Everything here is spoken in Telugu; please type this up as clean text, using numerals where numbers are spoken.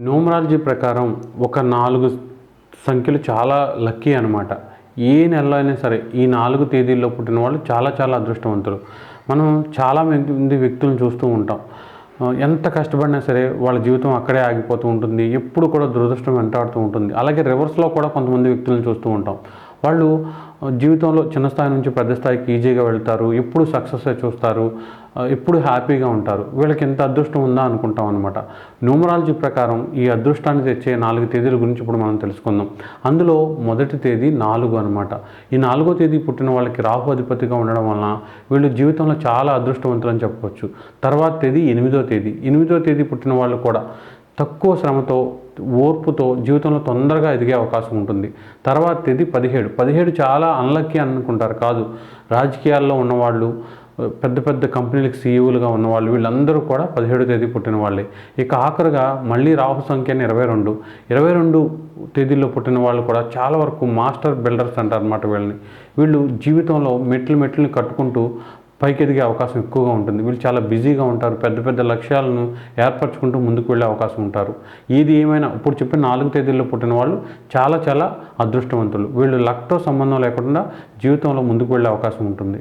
న్యూమరాలజీ ప్రకారం ఒక 4 సంఖ్యలు చాలా లక్కీ అనమాట. ఏ నెలలో అయినా సరే ఈ 4 తేదీల్లో పుట్టిన వాళ్ళు చాలా చాలా అదృష్టవంతులు. మనం చాలా మంది వ్యక్తులను చూస్తూ ఉంటాం. ఎంత కష్టపడినా సరే వాళ్ళ జీవితం అక్కడే ఆగిపోతూ ఉంటుంది. ఎప్పుడు కూడా దురదృష్టం వెంటాడుతూ ఉంటుంది. అలాగే రివర్స్‌లో కూడా కొంతమంది వ్యక్తులను చూస్తూ ఉంటాం. వాళ్ళు జీవితంలో చిన్న స్థాయి నుంచి పెద్ద స్థాయికి ఈజీగా వెళ్తారు. ఎప్పుడు సక్సెస్సే చూస్తారు. ఎప్పుడు హ్యాపీగా ఉంటారు. వీళ్ళకి ఎంత అదృష్టం ఉందా అనుకుంటాం అనమాట. న్యూమరాలజీ ప్రకారం ఈ అదృష్టాన్ని తెచ్చే 4 తేదీల గురించి ఇప్పుడు మనం తెలుసుకుందాం. అందులో మొదటి తేదీ 4 అనమాట. ఈ 4వ తేదీ పుట్టిన వాళ్ళకి రాహు అధిపతిగా ఉండడం వలన వీళ్ళు జీవితంలో చాలా అదృష్టవంతులని చెప్పవచ్చు. తర్వాత తేదీ 8వ తేదీ. 8వ తేదీ పుట్టిన వాళ్ళు కూడా తక్కువ శ్రమతో, ఓర్పుతో జీవితంలో తొందరగా ఎదిగే అవకాశం ఉంటుంది. తర్వాత తేదీ 17. 17 చాలా అన్‌లక్కీ అనుకుంటారు. కాదు, రాజకీయాల్లో ఉన్నవాళ్ళు, పెద్ద పెద్ద కంపెనీలకు సీఈఓలుగా ఉన్నవాళ్ళు వీళ్ళందరూ కూడా 17వ తేదీ పుట్టిన వాళ్ళే. ఇక ఆఖరుగా మళ్ళీ రాహు సంఖ్యని 22. 22 తేదీల్లో పుట్టిన వాళ్ళు కూడా చాలా వరకు మాస్టర్ బిల్డర్స్ అంటారన్నమాట వీళ్ళని. వీళ్ళు జీవితంలో మెట్లుని కట్టుకుంటూ పైకి ఎదిగే అవకాశం ఎక్కువగా ఉంటుంది. వీళ్ళు చాలా బిజీగా ఉంటారు. పెద్ద పెద్ద లక్ష్యాలను ఏర్పరచుకుంటూ ముందుకు వెళ్ళే అవకాశం ఉంటారు. ఏది ఏమైనా ఇప్పుడు చెప్పిన 4 తేదీల్లో పుట్టిన వాళ్ళు చాలా చాలా అదృష్టవంతులు. వీళ్ళు లక్‌తో సంబంధం లేకుండా జీవితంలో ముందుకు వెళ్ళే అవకాశం ఉంటుంది.